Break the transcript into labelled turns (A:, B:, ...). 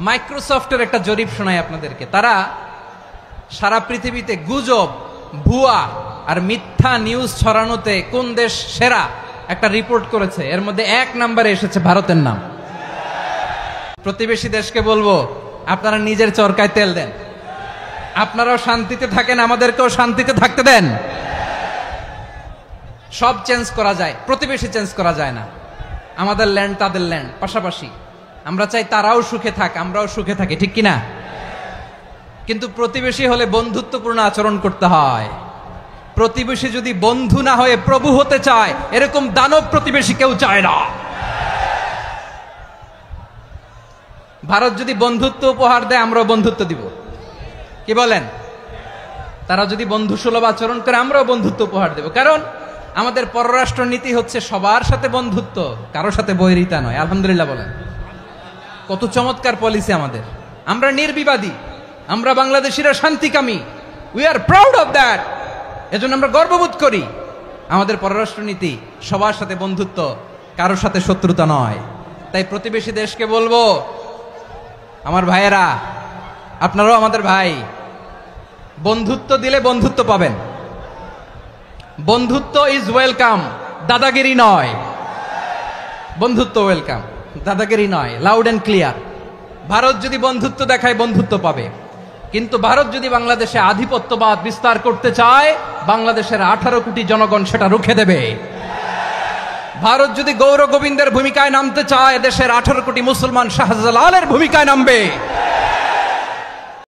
A: মাইক্রোসফটের একটা জরিপ শোনাই আপনাদেরকে। তারা সারা পৃথিবীতে গুজব, ভুয়া আর মিথ্যা নিউজ ছড়ানোতে কোন দেশ সেরা একটা রিপোর্ট করেছে। এর মধ্যে 1 নম্বরে এসেছে ভারতের নাম। প্রতিবেশী দেশকে বলবো, আপনারা নিজের চরকায় তেল দেন, আপনারাও শান্তিতে থাকেন, আমাদেরকেও শান্তিতে থাকতে দেন। সব চেঞ্জ করা যায়, প্রতিবেশী চেঞ্জ করা যায় না। আমাদের ল্যান্ড তাদের ল্যান্ড, পাশাপাশি। আমরা চাই তারাও সুখে থাক, আমরাও সুখে থাকি, ঠিক কিনা? কিন্তু প্রতিবেশী হলে বন্ধুত্বপূর্ণ আচরণ করতে হয়। প্রতিবেশী যদি বন্ধু না হয়ে প্রভু হতে চায়, এরকম দানব প্রতিবেশী কেউ চায় না। ভারত যদি বন্ধুত্ব উপহার দেয়, আমরাও বন্ধুত্ব দিব, কি বলেন? তারা যদি বন্ধু সুলভ আচরণ করে, আমরাও বন্ধুত্ব উপহার দেব। কারণ আমাদের পররাষ্ট্র নীতি হচ্ছে সবার সাথে বন্ধুত্ব, কারো সাথে বৈরিতা নয়। আলহামদুলিল্লাহ বলেন, কত চমৎকার পলিসি আমাদের। আমরা নির্বিবাদী, আমরা বাংলাদেশিরা শান্তিকামী। We are proud of that. এজন্য আমরা গর্ববোধ করি। আমাদের পররাষ্ট্র নীতি সবার সাথে বন্ধুত্ব, কারোর সাথে শত্রুতা নয়। তাই প্রতিবেশী দেশকে বলবো, আমার ভাইয়েরা, আপনারাও আমাদের ভাই। বন্ধুত্ব দিলে বন্ধুত্ব পাবেন। বন্ধুত্ব ইজ ওয়েলকাম, দাদাগিরি নয়। বন্ধুত্ব ওয়েলকাম, দাদাগিরি নয়। Loud and clear. ভারত যদি বন্ধুত্ব দেখায়, বন্ধুত্ব পাবে। কিন্তু ভারত যদি বাংলাদেশে আধিপত্যবাদ বিস্তার করতে চায়, বাংলাদেশের 18 কোটি জনগণ সেটা রুখে দেবে। ভারত যদি গৌর গোবিন্দের ভূমিকায় নামতে চায়, দেশের 18 কোটি মুসলমান শাহজালালের ভূমিকায় নামবে।